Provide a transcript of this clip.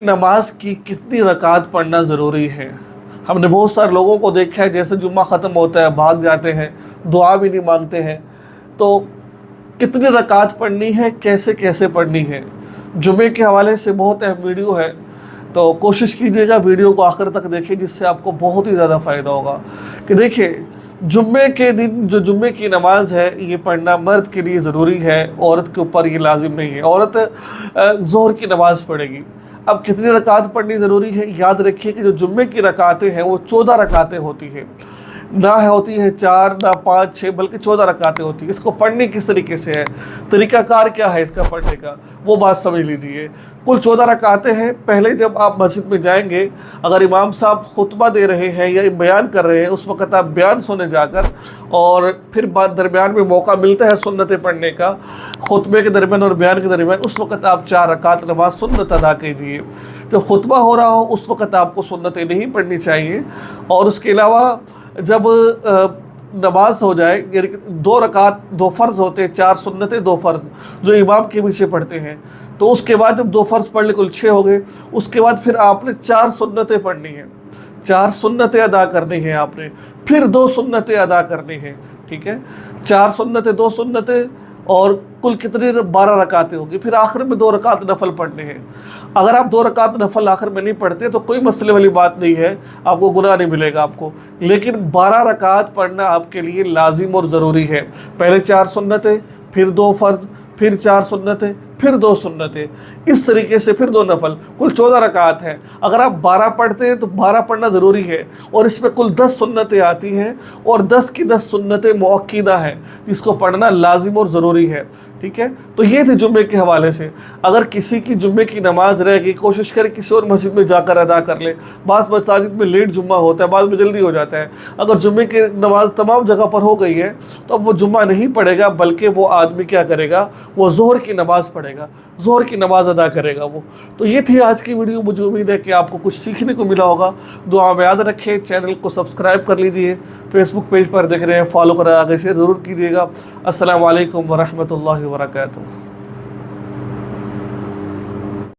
नमाज की कितनी रकात पढ़ना ज़रूरी है। हमने बहुत सारे लोगों को देखा है, जैसे जुम्मा ख़त्म होता है भाग जाते हैं, दुआ भी नहीं मांगते हैं। तो कितनी रकात पढ़नी है, कैसे कैसे पढ़नी है, जुम्मे के हवाले से बहुत अहम वीडियो है। तो कोशिश कीजिएगा वीडियो को आखिर तक देखिए, जिससे आपको बहुत ही ज़्यादा फ़ायदा होगा। कि देखिए, जुम्मे के दिन जो जुम्मे की नमाज है, ये पढ़ना मर्द के लिए ज़रूरी है, औरत के ऊपर ये लाजिम नहीं है। औरत ज़ोहर की नमाज़ पढ़ेगी। अब कितनी रकात पढ़नी ज़रूरी है, याद रखिए कि जो जुम्मे की रकातें हैं वो 14 रकातें होती हैं, ना होती है 4, ना 5, 6, बल्कि 14 रकातें होती हैं। इसको पढ़ने किस तरीके से है, तरीक़ाकार क्या है इसका पढ़ने का, वो बात समझ लीजिए। कुल 14 रकातें हैं। पहले जब आप मस्जिद में जाएंगे, अगर इमाम साहब खुतबा दे रहे हैं या बयान कर रहे हैं, उस वक़्त आप बयान सुनने जाकर, और फिर बाद दरमियान में मौका मिलता है सुन्नतें पढ़ने का, खुतबे के दरमियान और बयान के दरमियान, उस वक़्त आप 4 रकात नमाज सुन्नत अदा कीजिए। जब खुतबा हो रहा हो उस वक़्त आपको सुन्नतें नहीं पढ़नी चाहिए। और उसके अलावा जब नमाज हो जाए, 2 रकात 2 फ़र्ज़ होते हैं, 4 सुन्नतें 2 फ़र्ज़ जो इमाम के पीछे पढ़ते हैं। तो उसके बाद जब 2 फ़र्ज़ पढ़ ले कुल 6 हो गए। उसके बाद फिर आपने 4 सुन्नतें पढ़नी हैं, 4 सुन्नतें अदा करनी हैं आपने, फिर 2 सुन्नतें अदा करनी हैं। ठीक है, 4 सुन्नतें 2 सुन्नतें, और कुल कितनी 12 रकातें होगी। फिर आखिर में 2 रकात नफल पढ़ने हैं। अगर आप 2 रकात नफल आखिर में नहीं पढ़ते तो कोई मसले वाली बात नहीं है, आपको गुनाह नहीं मिलेगा आपको। लेकिन 12 रकात पढ़ना आपके लिए लाजिम और ज़रूरी है। पहले 4 सुन्नतें, फिर 2 फ़र्ज़, फिर 4 सुन्नतें, फिर 2 सुन्नतें, इस तरीके से फिर 2 नफल, कुल 14 रकात है। अगर आप 12 पढ़ते हैं तो 12 पढ़ना ज़रूरी है, और इसमें कुल 10 सुन्नतें आती हैं, और 10 की 10 सुन्नतें मुअक्किदा हैं, जिसको पढ़ना लाजिम और ज़रूरी है। ठीक है, तो ये थे जुम्मे के हवाले से। अगर किसी की जुम्मे की नमाज रह गई, कोशिश करें किसी और मस्जिद में जाकर अदा कर ले। बाज़ मसाजिद में लेट जुम्मा होता है, बाज़ में जल्दी हो जाता है। अगर जुम्मे की नमाज तमाम जगह पर हो गई है तो अब वो जुम्मा नहीं पढ़ेगा, बल्कि वो आदमी क्या करेगा, वो ज़ोहर की नमाज़ पढ़ेगा, ज़ोहर की नमाज़ अदा करेगा वो। तो ये थी आज की वीडियो। मुझे उम्मीद है कि आपको कुछ सीखने को मिला होगा। दुआ में याद रखें, चैनल को सब्सक्राइब कर लीजिए, फेसबुक पेज पर देख रहे हैं फॉलो कर आगे शेयर ज़रूर कीजिएगा। अस्सलामु अलैकुम वरहमतुल्लाहि वबरकातुहू।